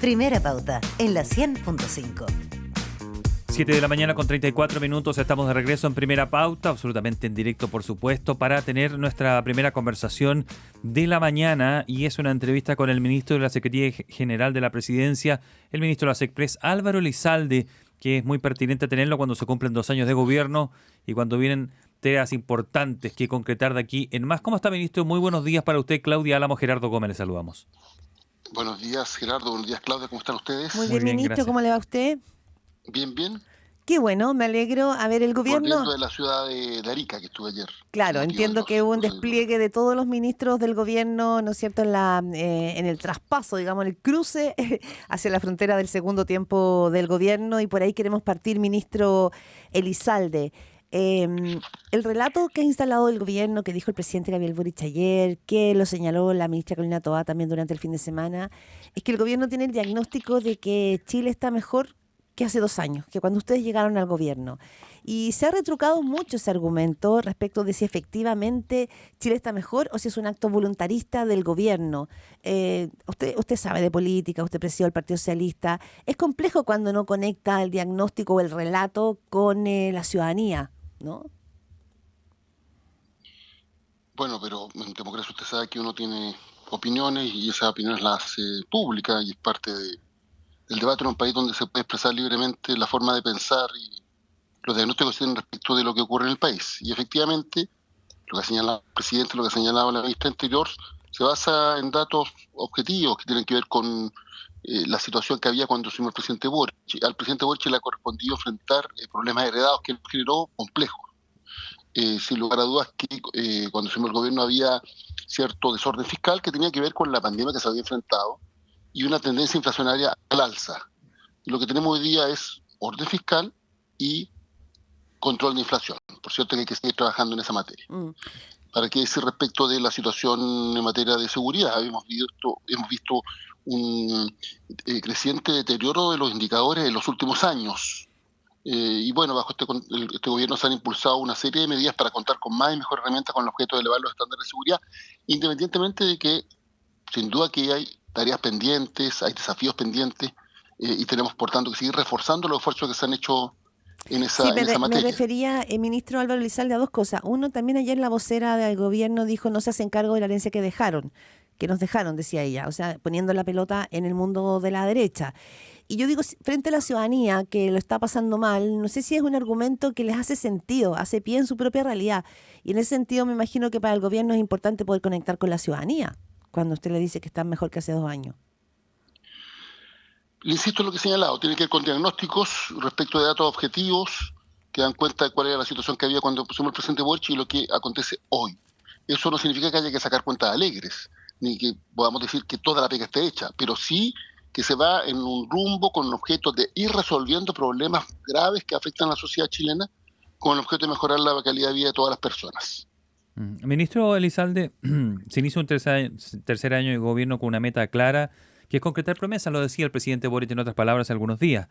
Primera Pauta, en la 100.5. 7 de la mañana con 34 minutos, estamos de regreso en Primera Pauta, absolutamente en directo por supuesto, para tener nuestra primera conversación de la mañana, y es una entrevista con el ministro de la Secretaría General de la Presidencia, el ministro de la SECPRES, Álvaro Elizalde, que es muy pertinente tenerlo cuando se cumplen 2 años de gobierno y cuando vienen tareas importantes que concretar de aquí en más. ¿Cómo está, ministro? Muy buenos días para usted, Claudia Álamo, Gerardo Gómez, le saludamos. Buenos días, Gerardo. Buenos días, Claudia. ¿Cómo están ustedes? Muy bien, ministro. Gracias. ¿Cómo le va a usted? Bien, bien. Qué bueno, me alegro. A ver, el gobierno... Volviendo de la ciudad de Arica, que estuve ayer. Claro, entiendo que hubo un despliegue de todos los ministros del gobierno, ¿no es cierto?, en el traspaso, digamos, en el cruce hacia la frontera del segundo tiempo del gobierno, y por ahí queremos partir, ministro Elizalde. El relato que ha instalado el gobierno, que dijo el presidente Gabriel Boric ayer, que lo señaló la ministra Carolina Toá también durante el fin de semana, es que el gobierno tiene el diagnóstico de que Chile está mejor que hace 2 años, que cuando ustedes llegaron al gobierno. Y se ha retrucado mucho ese argumento respecto de si efectivamente Chile está mejor o si es un acto voluntarista del gobierno. Usted sabe de política, usted presidió el Partido Socialista. Es complejo cuando no conecta el diagnóstico o el relato con la ciudadanía, ¿no? Bueno, pero en democracia usted sabe que uno tiene opiniones y esas opiniones las hace públicas y es parte del debate en un país donde se puede expresar libremente la forma de pensar y los diagnósticos que tienen respecto de lo que ocurre en el país. Y efectivamente, lo que ha señalado el presidente, lo que ha señalado la ministra Interior, se basa en datos objetivos que tienen que ver con la situación que había cuando asumió el presidente Boric. Al presidente Boric le ha correspondido enfrentar problemas heredados que él generó complejos. Sin lugar a dudas que cuando asumió el gobierno había cierto desorden fiscal que tenía que ver con la pandemia que se había enfrentado y una tendencia inflacionaria al alza. Y lo que tenemos hoy día es orden fiscal y control de inflación. Por cierto que hay que seguir trabajando en esa materia. ¿Para qué decir respecto de la situación en materia de seguridad? Hemos visto un creciente deterioro de los indicadores en los últimos años. Y bueno, bajo este gobierno se han impulsado una serie de medidas para contar con más y mejores herramientas con el objeto de elevar los estándares de seguridad, independientemente de que, sin duda que hay tareas pendientes, hay desafíos pendientes, y tenemos, por tanto, que seguir reforzando los esfuerzos que se han hecho en esa materia. Me refería, ministro Álvaro Elizalde, a 2 cosas. Uno, también ayer la vocera del gobierno dijo no se hacen cargo de la herencia que nos dejaron, decía ella, o sea, poniendo la pelota en el mundo de la derecha. Y yo digo, frente a la ciudadanía que lo está pasando mal, no sé si es un argumento que les hace sentido, hace pie en su propia realidad. Y en ese sentido me imagino que para el gobierno es importante poder conectar con la ciudadanía cuando usted le dice que están mejor que hace 2 años. Le insisto en lo que he señalado, tiene que ver con diagnósticos respecto de datos objetivos que dan cuenta de cuál era la situación que había cuando pusimos el presidente Boric y lo que acontece hoy. Eso no significa que haya que sacar cuentas alegres, ni que podamos decir que toda la pega esté hecha, pero sí que se va en un rumbo con el objeto de ir resolviendo problemas graves que afectan a la sociedad chilena con el objeto de mejorar la calidad de vida de todas las personas. Ministro Elizalde, se inicia un tercer año de gobierno con una meta clara, que es concretar promesas, lo decía el presidente Boric en otras palabras hace algunos días,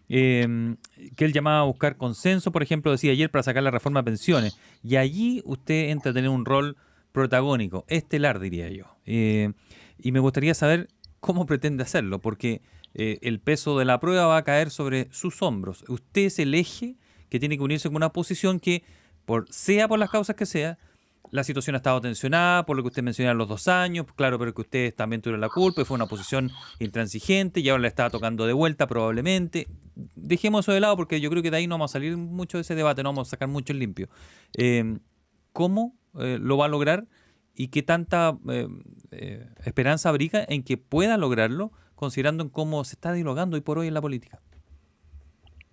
que él llamaba a buscar consenso, por ejemplo, decía ayer, para sacar la reforma a pensiones, y allí usted entra a tener un rol protagónico, estelar, diría yo. Y me gustaría saber cómo pretende hacerlo, porque el peso de la prueba va a caer sobre sus hombros. Usted es el eje que tiene que unirse con una posición que, sea por las causas que sea, la situación ha estado tensionada, por lo que usted menciona los 2 años, claro, pero que ustedes también tuvieron la culpa y fue una posición intransigente y ahora le está tocando de vuelta probablemente. Dejemos eso de lado porque yo creo que de ahí no vamos a salir mucho de ese debate, no vamos a sacar mucho en limpio. ¿Cómo lo va a lograr y qué tanta esperanza abriga en que pueda lograrlo, considerando en cómo se está dialogando hoy por hoy en la política?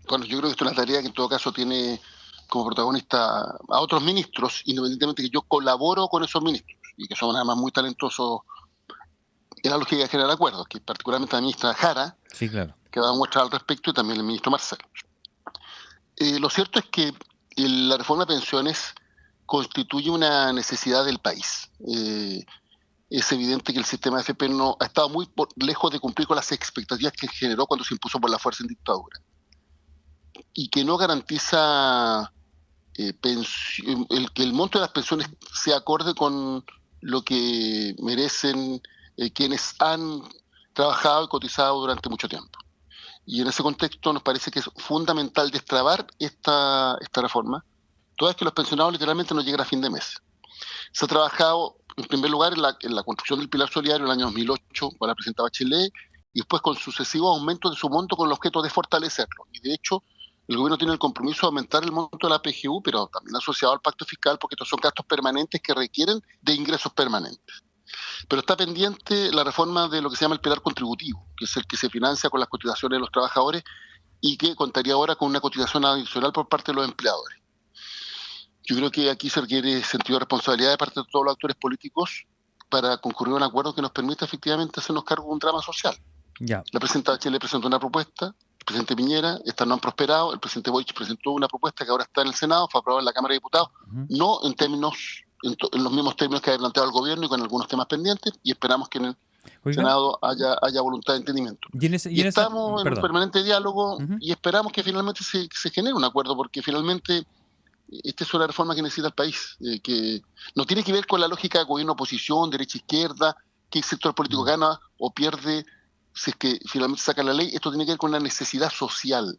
Bueno, yo creo que esto es una tarea que en todo caso tiene como protagonista a otros ministros, independientemente que yo colaboro con esos ministros y que son además muy talentosos en la lógica de generar acuerdos, que particularmente la ministra Jara, sí, claro, que va a mostrar al respecto, y también el ministro Marcel. Lo cierto es que la reforma de pensiones constituye una necesidad del país. Es evidente que el sistema de AFP no ha estado muy lejos de cumplir con las expectativas que generó cuando se impuso por la fuerza en dictadura, y que no garantiza que el monto de las pensiones sea acorde con lo que merecen quienes han trabajado y cotizado durante mucho tiempo. Y en ese contexto nos parece que es fundamental destrabar esta reforma, toda vez que los pensionados literalmente no llegan a fin de mes. Se ha trabajado, en primer lugar, en la construcción del pilar solidario en el año 2008 con la presidenta Bachelet, y después con sucesivos aumentos de su monto con el objeto de fortalecerlo. Y de hecho, el gobierno tiene el compromiso de aumentar el monto de la PGU, pero también asociado al pacto fiscal, porque estos son gastos permanentes que requieren de ingresos permanentes. Pero está pendiente la reforma de lo que se llama el pilar contributivo, que es el que se financia con las cotizaciones de los trabajadores y que contaría ahora con una cotización adicional por parte de los empleadores. Yo creo que aquí se requiere sentido de responsabilidad de parte de todos los actores políticos para concurrir a un acuerdo que nos permita efectivamente hacernos cargo de un drama social. Ya. La presidenta Bachelet presentó una propuesta, el presidente Piñera, estas no han prosperado, el presidente Boric presentó una propuesta que ahora está en el Senado, fue aprobada en la Cámara de Diputados, no en términos, en los mismos términos que había planteado el gobierno y con algunos temas pendientes, y esperamos que en el Senado haya voluntad de entendimiento. Y estamos en un permanente diálogo y esperamos que finalmente se genere un acuerdo, porque finalmente esta es una reforma que necesita el país, que no tiene que ver con la lógica de gobierno-oposición, derecha-izquierda, qué sector político gana o pierde si es que finalmente saca la ley. Esto tiene que ver con la necesidad social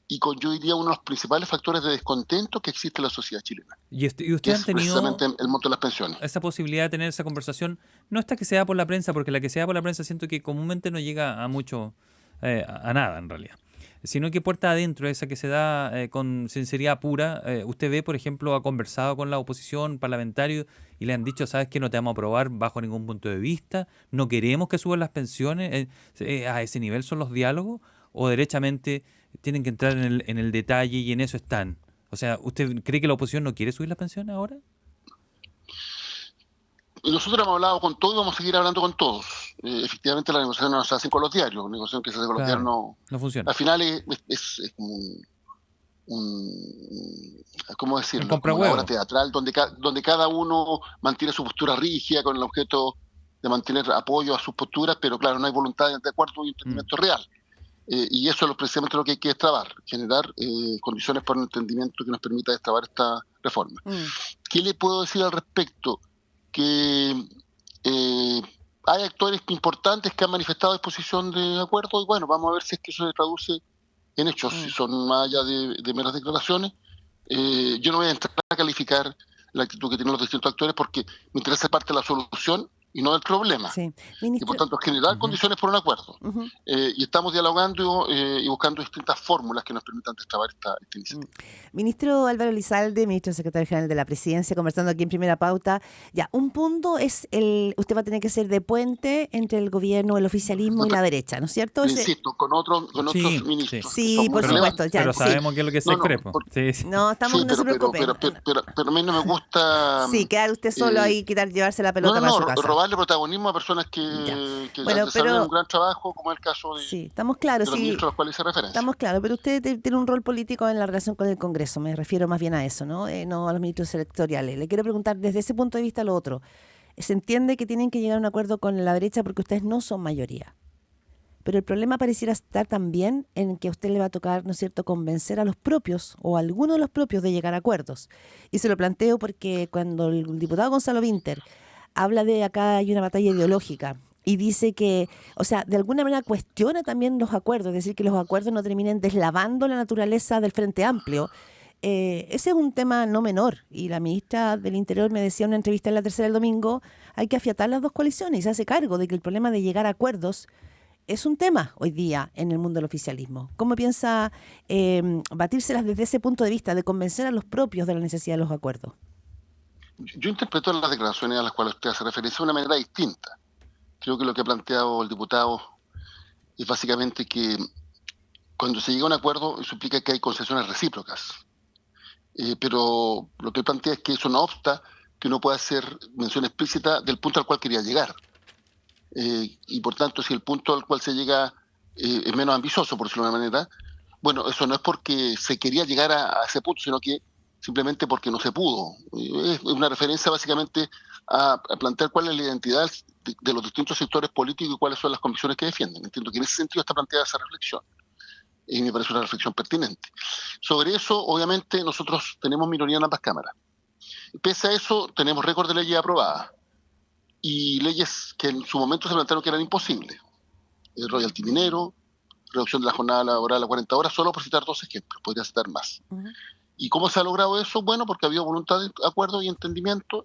y con, yo diría, uno de los principales factores de descontento que existe en la sociedad chilena. ¿Y usted han tenido precisamente el monto de las pensiones? Esa posibilidad de tener esa conversación, no esta que se da por la prensa, porque la que se da por la prensa siento que comúnmente no llega a mucho, a nada en realidad, sino que puerta adentro, esa que se da con sinceridad pura. Usted ve, por ejemplo, ha conversado con la oposición parlamentaria y le han dicho, sabes que no te vamos a aprobar bajo ningún punto de vista, no queremos que suban las pensiones, a ese nivel son los diálogos, o derechamente tienen que entrar en el detalle y en eso están. O sea, ¿usted cree que la oposición no quiere subir las pensiones ahora? Nosotros hemos hablado con todos y vamos a seguir hablando con todos. Efectivamente, las negociaciones no se hacen con los diarios. La negociación que se hace con los diarios no funciona. Al final es como ¿cómo decirlo? Como una obra teatral donde cada uno mantiene su postura rígida con el objeto de mantener apoyo a sus posturas, pero claro, no hay voluntad de acuerdo y entendimiento real. Y eso es precisamente lo que hay que destrabar, generar condiciones para un entendimiento que nos permita destrabar esta reforma. ¿Qué le puedo decir al respecto? Que hay actores importantes que han manifestado disposición de acuerdo y bueno, vamos a ver si es que eso se traduce en hechos, si son más allá de meras declaraciones. Yo no voy a entrar a calificar la actitud que tienen los distintos actores porque me interesa ser parte de la solución y no del problema. Sí. Y por tanto generar condiciones por un acuerdo. Y estamos dialogando y buscando distintas fórmulas que nos permitan destrabar esta iniciativa. Ministro Álvaro Elizalde, ministro secretario general de la Presidencia, conversando aquí en Primera Pauta. Ya, un punto es usted va a tener que ser de puente entre el gobierno, el oficialismo y la derecha, ¿no es cierto? Insisto, con otros ministros. Sí, por supuesto. Ya, pero sabemos qué es lo que se discrepa. No, no se preocupe. Pero a mí no me gusta... Sí, quedar usted solo ahí, llevarse la pelota para su casa. Robarle protagonismo a personas que desarrollan un gran trabajo, como es el caso de, estamos claros, de los ministros a los cuales hice referencia. Estamos claros, pero usted tiene un rol político en la relación con el Congreso, me refiero más bien a eso, ¿no? No a los ministros sectoriales. Le quiero preguntar desde ese punto de vista lo otro. Se entiende que tienen que llegar a un acuerdo con la derecha porque ustedes no son mayoría. Pero el problema pareciera estar también en que a usted le va a tocar, ¿no es cierto?, convencer a los propios o a algunos de los propios de llegar a acuerdos. Y se lo planteo porque cuando el diputado Gonzalo Vinter habla de acá hay una batalla ideológica y dice que, o sea, de alguna manera cuestiona también los acuerdos, es decir, que los acuerdos no terminen deslavando la naturaleza del Frente Amplio. Ese es un tema no menor y la ministra del Interior me decía en una entrevista en La Tercera el domingo, hay que afiatar las dos coaliciones y se hace cargo de que el problema de llegar a acuerdos es un tema hoy día en el mundo del oficialismo. ¿Cómo piensa batírselas desde ese punto de vista, de convencer a los propios de la necesidad de los acuerdos? Yo interpreto las declaraciones a las cuales usted hace referencia de una manera distinta. Creo que lo que ha planteado el diputado es básicamente que cuando se llega a un acuerdo eso implica que hay concesiones recíprocas. Pero lo que él plantea es que eso no obsta que uno pueda hacer mención explícita del punto al cual quería llegar. Y por tanto, si el punto al cual se llega es menos ambicioso, por decirlo de una manera, bueno, eso no es porque se quería llegar a ese punto, sino que simplemente porque no se pudo. Es una referencia básicamente a plantear cuál es la identidad de los distintos sectores políticos y cuáles son las convicciones que defienden. Entiendo que en ese sentido está planteada esa reflexión. Y me parece una reflexión pertinente. Sobre eso, obviamente, nosotros tenemos minoría en ambas cámaras. Pese a eso, tenemos récord de leyes aprobadas y leyes que en su momento se plantearon que eran imposibles. royalty minero, reducción de la jornada laboral a 40 horas, solo por citar 2 ejemplos, podría citar más. ¿Y cómo se ha logrado eso? Bueno, porque ha habido voluntad de acuerdo y entendimiento,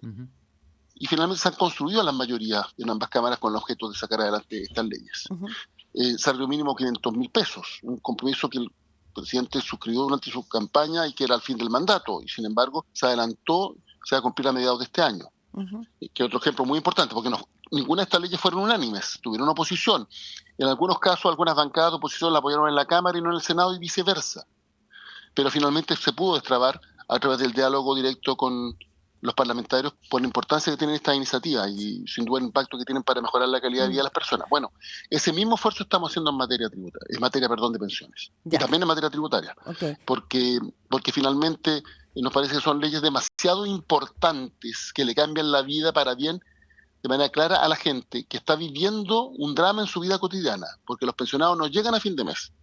y finalmente se han construido las mayorías en ambas cámaras con el objeto de sacar adelante estas leyes. Salario mínimo 500.000 pesos, un compromiso que el presidente suscribió durante su campaña y que era al fin del mandato, y sin embargo se adelantó, se va a cumplir a mediados de este año. Que otro ejemplo muy importante, porque ninguna de estas leyes fueron unánimes, tuvieron oposición. En algunos casos, algunas bancadas de oposición la apoyaron en la Cámara y no en el Senado, y viceversa. Pero finalmente se pudo destrabar a través del diálogo directo con los parlamentarios por la importancia que tienen estas iniciativas y sin duda el impacto que tienen para mejorar la calidad de vida de las personas. Bueno, ese mismo esfuerzo estamos haciendo en materia tributaria, de pensiones, y también en materia tributaria, porque finalmente nos parece que son leyes demasiado importantes que le cambian la vida para bien de manera clara a la gente que está viviendo un drama en su vida cotidiana, porque los pensionados no llegan a fin de mes.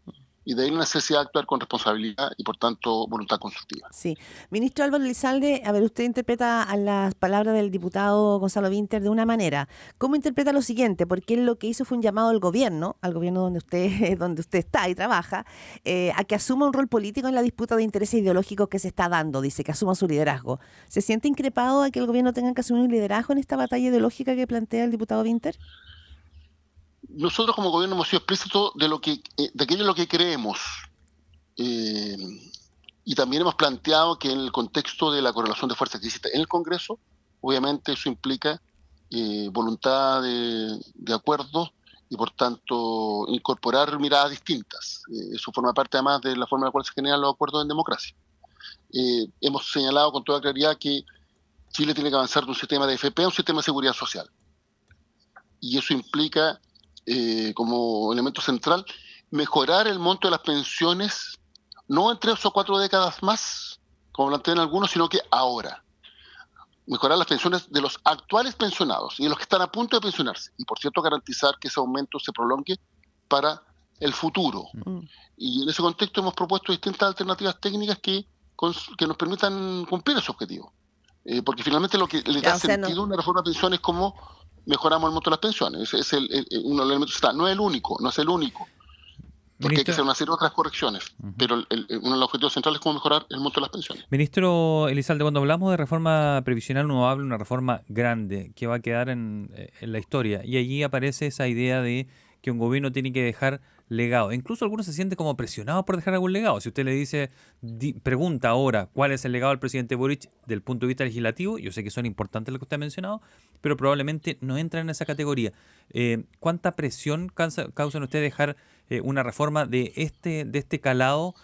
Y de ahí la necesidad de actuar con responsabilidad y, por tanto, voluntad constructiva. Sí. Ministro Álvaro Elizalde, a ver, usted interpreta a las palabras del diputado Gonzalo Vinter de una manera. ¿Cómo interpreta lo siguiente? Porque él lo que hizo fue un llamado al gobierno donde usted está y trabaja, a que asuma un rol político en la disputa de intereses ideológicos que se está dando, dice, que asuma su liderazgo. ¿Se siente increpado a que el gobierno tenga que asumir un liderazgo en esta batalla ideológica que plantea el diputado Vinter? Nosotros como gobierno hemos sido explícitos de aquello en lo que creemos, y también hemos planteado que en el contexto de la correlación de fuerzas que existe en el Congreso, obviamente eso implica voluntad de acuerdo y por tanto incorporar miradas distintas. Eso forma parte además de la forma en la cual se generan los acuerdos en democracia. Hemos señalado con toda claridad que Chile tiene que avanzar de un sistema de FP a un sistema de seguridad social, y eso implica como elemento central mejorar el monto de las pensiones no en 3 o 4 décadas más, como plantean algunos, sino que ahora. Mejorar las pensiones de los actuales pensionados y de los que están a punto de pensionarse, y por cierto garantizar que ese aumento se prolongue para el futuro. Y en ese contexto hemos propuesto distintas alternativas técnicas que nos permitan cumplir ese objetivo, porque finalmente lo que le da sentido a una reforma de pensiones es como mejoramos el monto de las pensiones. Ese es uno de los elementos. No es el único, porque hay que hacer una serie de otras correcciones, pero uno de los objetivos centrales es cómo mejorar el monto de las pensiones. Ministro Elizalde, cuando hablamos de reforma previsional uno habla de una reforma grande que va a quedar en la historia, y allí aparece esa idea de que un gobierno tiene que dejar legado. Incluso algunos se sienten como presionados por dejar algún legado. Si usted le dice, pregunta ahora cuál es el legado del presidente Boric del punto de vista legislativo, yo sé que son importantes lo que usted ha mencionado, pero probablemente no entran en esa categoría. ¿Cuánta presión causa en usted dejar una reforma de este calado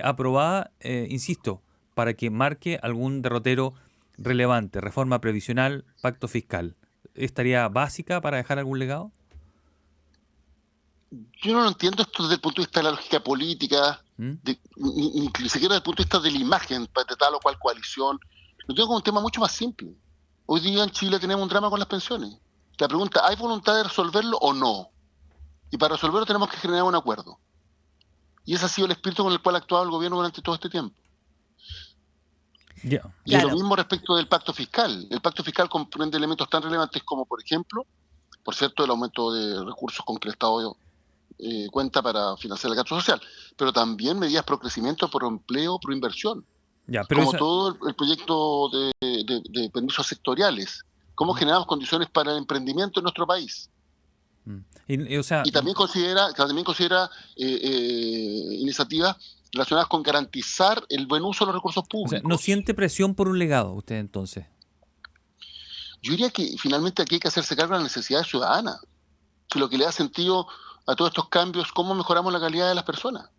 aprobada, insisto, para que marque algún derrotero relevante? Reforma previsional, pacto fiscal. ¿Estaría básica para dejar algún legado? Yo no lo entiendo esto desde el punto de vista de la lógica política, ni siquiera desde el punto de vista de la imagen de tal o cual coalición. Lo tengo como un tema mucho más simple. Hoy día en Chile tenemos un drama con las pensiones. La pregunta, ¿hay voluntad de resolverlo o no? Y para resolverlo tenemos que generar un acuerdo. Y ese ha sido el espíritu con el cual ha actuado el gobierno durante todo este tiempo. Y lo mismo respecto del pacto fiscal. El pacto fiscal comprende elementos tan relevantes como, por ejemplo, por cierto, el aumento de recursos con que el Estado cuenta para financiar el gasto social, pero también medidas pro crecimiento, pro empleo, pro inversión. Como todo el proyecto de permisos sectoriales. ¿Cómo generamos condiciones para el emprendimiento en nuestro país? Y también considera iniciativas relacionadas con garantizar el buen uso de los recursos públicos. O sea, ¿no siente presión por un legado usted entonces? Yo diría que finalmente aquí hay que hacerse cargo de la necesidad ciudadana. Si lo que le da sentido a todos estos cambios, ¿cómo mejoramos la calidad de las personas?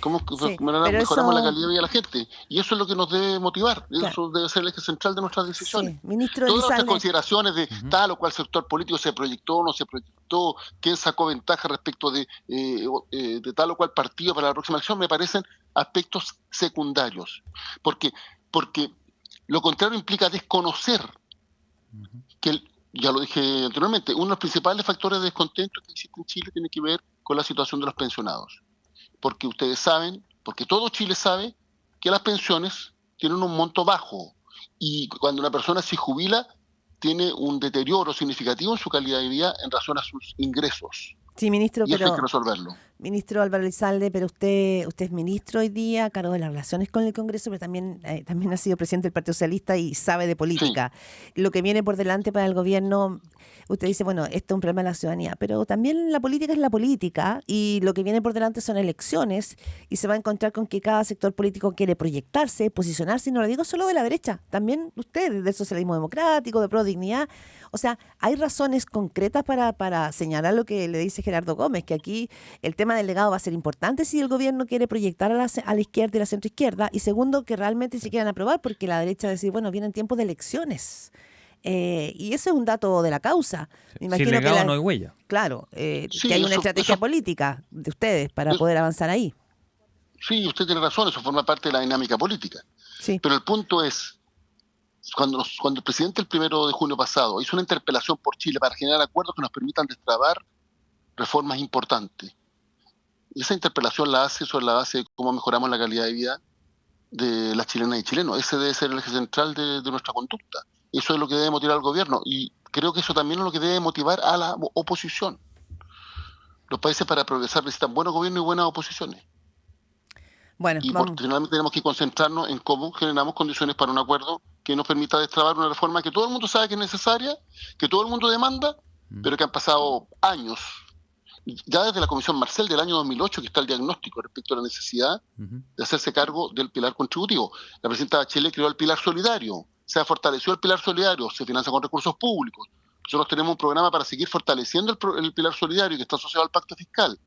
¿Cómo mejoramos la calidad de vida de la gente? Y eso es lo que nos debe motivar. Claro. Eso debe ser el eje central de nuestras decisiones. Sí. Ministro Todas Elizalde, nuestras consideraciones de tal o cual sector político se proyectó o no se proyectó, quién sacó ventaja respecto de tal o cual partido para la próxima elección, me parecen aspectos secundarios. Porque lo contrario implica desconocer que, ya lo dije anteriormente, uno de los principales factores de descontento que existe en Chile tiene que ver con la situación de los pensionados. Porque ustedes saben, porque todo Chile sabe, que las pensiones tienen un monto bajo, y cuando una persona se jubila tiene un deterioro significativo en su calidad de vida en razón a sus ingresos. Sí, ministro, Y eso hay que pero resolverlo. ministro Álvaro Elizalde, pero usted es ministro hoy día a cargo de las relaciones con el Congreso, pero también ha sido presidente del Partido Socialista y sabe de Sí, política. Lo que viene por delante para el gobierno, usted dice, bueno, esto es un problema de la ciudadanía, pero también la política es la política y lo que viene por delante son elecciones y se va a encontrar con que cada sector político quiere proyectarse, posicionarse, y no lo digo solo de la derecha, también usted, del socialismo democrático, de Pro Dignidad. O sea, hay razones concretas para señalar lo que le dice Gerardo Gómez, que aquí el tema del legado va a ser importante si el gobierno quiere proyectar a la izquierda y la centroizquierda. Y segundo, que realmente se quieran aprobar, porque la derecha decir, bueno, vienen tiempos de elecciones. Y ese es un dato de la causa. Me Sin imagino legado que no hay huella. claro, sí, que hay una eso, estrategia política de ustedes para eso- poder avanzar ahí. sí, usted tiene razón, eso forma parte de la dinámica política. Sí. Pero el punto es, cuando el presidente el 1 de junio pasado hizo una interpelación por Chile para generar acuerdos que nos permitan destrabar reformas importantes, y esa interpelación la hace sobre la base de cómo mejoramos la calidad de vida de las chilenas y chilenos. Ese debe ser el eje central de nuestra conducta. Eso es lo que debe motivar al gobierno y creo que eso también es lo que debe motivar a la oposición. Los países para progresar necesitan buenos gobiernos y buenas oposiciones. Bueno, Y vamos. finalmente tenemos que concentrarnos en cómo generamos condiciones para un acuerdo que nos permita destrabar una reforma que todo el mundo sabe que es necesaria, que todo el mundo demanda, pero que han pasado años. Ya desde la Comisión Marcel del año 2008 que está el diagnóstico respecto a la necesidad de hacerse cargo del pilar contributivo. La presidenta Bachelet creó el pilar solidario, se ha fortalecido el pilar solidario, se financia con recursos públicos. Nosotros tenemos un programa para seguir fortaleciendo el pilar solidario que está asociado al pacto fiscal,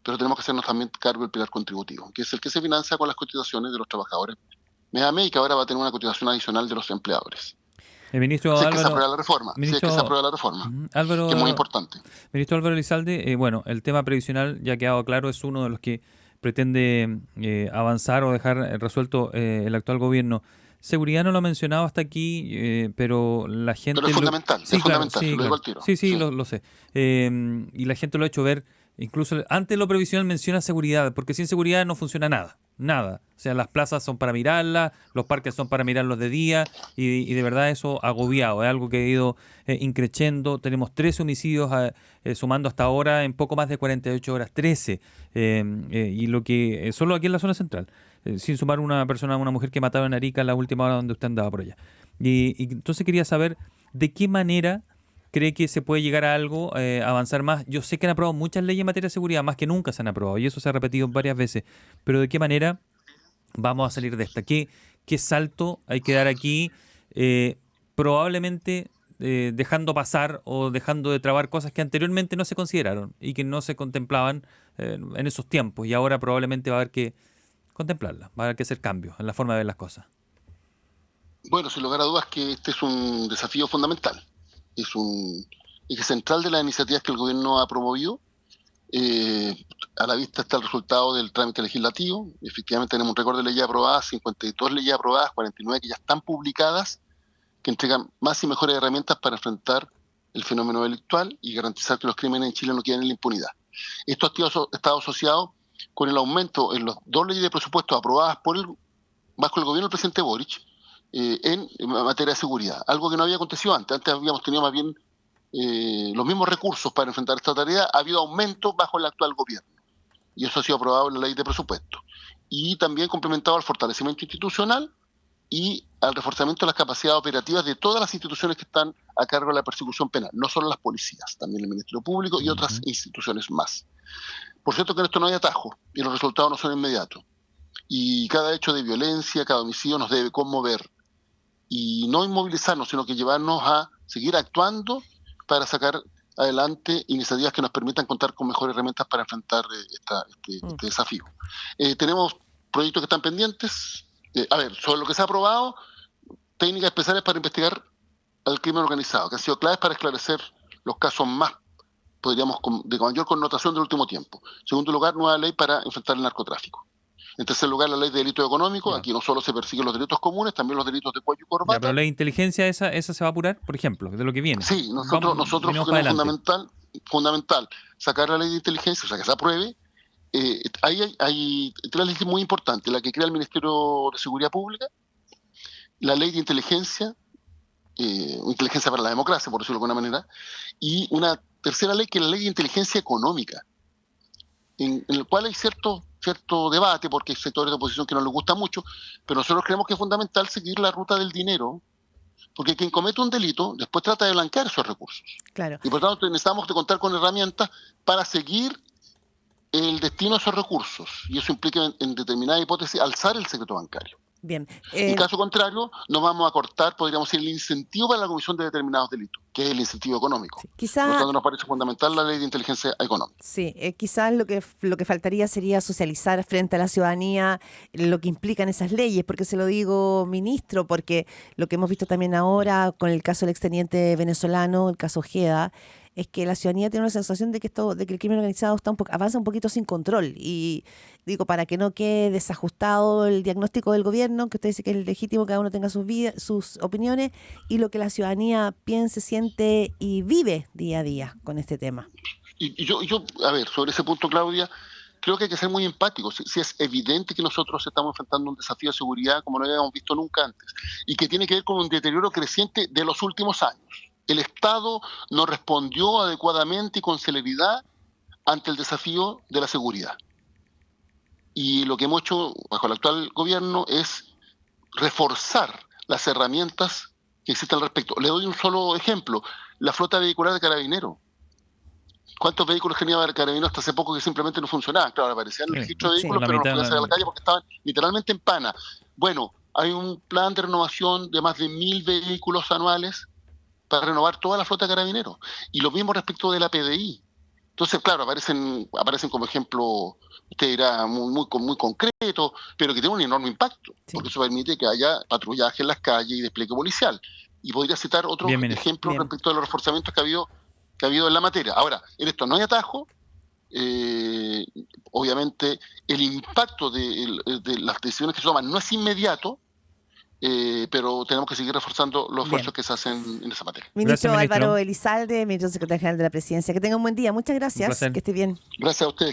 pero tenemos que hacernos también cargo del pilar contributivo, que es el que se financia con las cotizaciones de los trabajadores mes a mes y que ahora va a tener una cotización adicional de los empleadores. El ministro Si es que se Álvaro, aprueba la reforma, si es que se aprueba la reforma, Álvaro, que es muy importante. ministro Álvaro Elizalde, bueno, el tema previsional, ya ha quedado claro, es uno de los que pretende avanzar o dejar resuelto el actual gobierno. Seguridad no lo ha mencionado hasta aquí, pero la gente... Pero es fundamental, Sí, es claro, fundamental, sí, lo digo claro. al tiro. Sí, Sí. lo sé. Y la gente lo ha hecho ver, incluso antes lo previsional menciona seguridad, porque sin seguridad no funciona nada, nada. O sea, las plazas son para mirarlas, los parques son para mirarlos de día, y de verdad eso agobiado, es algo que ha ido increciendo. Tenemos 13 homicidios sumando hasta ahora en poco más de 48 horas, 13. Y lo que solo aquí en la zona central. Sin sumar una mujer que mataba en Arica en la última hora donde usted andaba por allá. Y entonces quería saber de qué manera cree que se puede llegar a algo, avanzar más. Yo sé que han aprobado muchas leyes en materia de seguridad, más que nunca se han aprobado, y eso se ha repetido varias veces. Pero de qué manera vamos a salir de esta. ¿Qué salto hay que dar aquí? Probablemente dejando pasar o dejando de trabar cosas que anteriormente no se consideraron y que no se contemplaban en esos tiempos, y ahora probablemente va a haber que contemplarlas, va a haber que hacer cambios en la forma de ver las cosas. Bueno, sin lugar a dudas que este es un desafío fundamental. Es un eje central de las iniciativas que el gobierno ha promovido. A la vista está el resultado del trámite legislativo. Efectivamente tenemos un récord de leyes aprobadas, 52 leyes aprobadas, 49 que ya están publicadas, que entregan más y mejores herramientas para enfrentar el fenómeno delictual y garantizar que los crímenes en Chile no queden en la impunidad. Esto ha estado asociado con el aumento en las 2 leyes de presupuesto aprobadas bajo el gobierno del presidente Boric en materia de seguridad, algo que no había acontecido antes. Antes habíamos tenido más bien los mismos recursos para enfrentar esta tarea. Ha habido aumento bajo el actual gobierno y eso ha sido aprobado en la ley de presupuesto y también complementado al fortalecimiento institucional y al reforzamiento de las capacidades operativas de todas las instituciones que están a cargo de la persecución penal, no solo las policías, también el Ministerio Público y otras instituciones más. Por cierto que en esto no hay atajo y los resultados no son inmediatos, y cada hecho de violencia, cada homicidio nos debe conmover y no inmovilizarnos, sino que llevarnos a seguir actuando para sacar adelante iniciativas que nos permitan contar con mejores herramientas para enfrentar este desafío. Tenemos proyectos que están pendientes. Sobre lo que se ha aprobado, técnicas especiales para investigar al crimen organizado, que han sido claves para esclarecer los casos más, podríamos, de mayor connotación del último tiempo. En segundo lugar, nueva ley para enfrentar el narcotráfico. En tercer lugar, la ley de delito económico. Aquí no solo se persiguen los delitos comunes, también los delitos de cuello y corbata. Pero la inteligencia esa se va a apurar, por ejemplo, de lo que viene. Sí, nosotros creemos fundamental sacar la ley de inteligencia, o sea, que se apruebe. Hay 3 leyes muy importantes: la que crea el Ministerio de Seguridad Pública, la ley de inteligencia, inteligencia para la democracia, por decirlo de alguna manera, y una tercera ley, que es la ley de inteligencia económica, en el cual hay cierto debate, porque hay sectores de oposición que no les gusta mucho, pero nosotros creemos que es fundamental seguir la ruta del dinero, porque quien comete un delito después trata de blanquear esos recursos. Claro. Y por tanto necesitamos de contar con herramientas para seguir el destino de esos recursos. Y eso implica, en determinada hipótesis, alzar el secreto bancario. Bien. En caso contrario, nos vamos a cortar, podríamos decir, el incentivo para la comisión de determinados delitos, que es el incentivo económico. Por lo tanto, nos parece fundamental la ley de inteligencia económica. Sí, quizás lo que faltaría sería socializar frente a la ciudadanía lo que implican esas leyes, porque se lo digo, ministro, porque lo que hemos visto también ahora con el caso del exteniente venezolano, el caso Ojeda, es que la ciudadanía tiene una sensación de que el crimen organizado avanza un poquito sin control. Y digo, para que no quede desajustado el diagnóstico del gobierno, que usted dice que es legítimo que cada uno tenga sus opiniones, y lo que la ciudadanía piense, siente y vive día a día con este tema. Y yo, a ver, sobre ese punto, Claudia, creo que hay que ser muy empáticos. Si es evidente que nosotros estamos enfrentando un desafío de seguridad como no habíamos visto nunca antes, y que tiene que ver con un deterioro creciente de los últimos años. El Estado no respondió adecuadamente y con celeridad ante el desafío de la seguridad. Y lo que hemos hecho bajo el actual gobierno es reforzar las herramientas que existen al respecto. Le doy un solo ejemplo: la flota vehicular de Carabineros. ¿Cuántos vehículos tenía Carabineros hasta hace poco que simplemente no funcionaban? Claro, aparecían en el registro de vehículos, pero no podían salir a la calle porque estaban literalmente en pana. Bueno, hay un plan de renovación de más de 1.000 vehículos anuales para renovar toda la flota de Carabineros. Y lo mismo respecto de la PDI. Entonces, claro, aparecen como ejemplo, usted dirá, muy concreto, pero que tiene un enorme impacto, porque eso permite que haya patrullaje en las calles y despliegue policial. Y podría citar otros ejemplos respecto de los reforzamientos que ha habido en la materia. Ahora, en esto no hay atajo. Obviamente, el impacto de las decisiones que se toman no es inmediato, pero tenemos que seguir reforzando los esfuerzos que se hacen en esa materia. Ministro Álvaro Elizalde, ministro secretario general de la Presidencia. Que tenga un buen día. Muchas gracias. Que esté bien. Gracias a ustedes.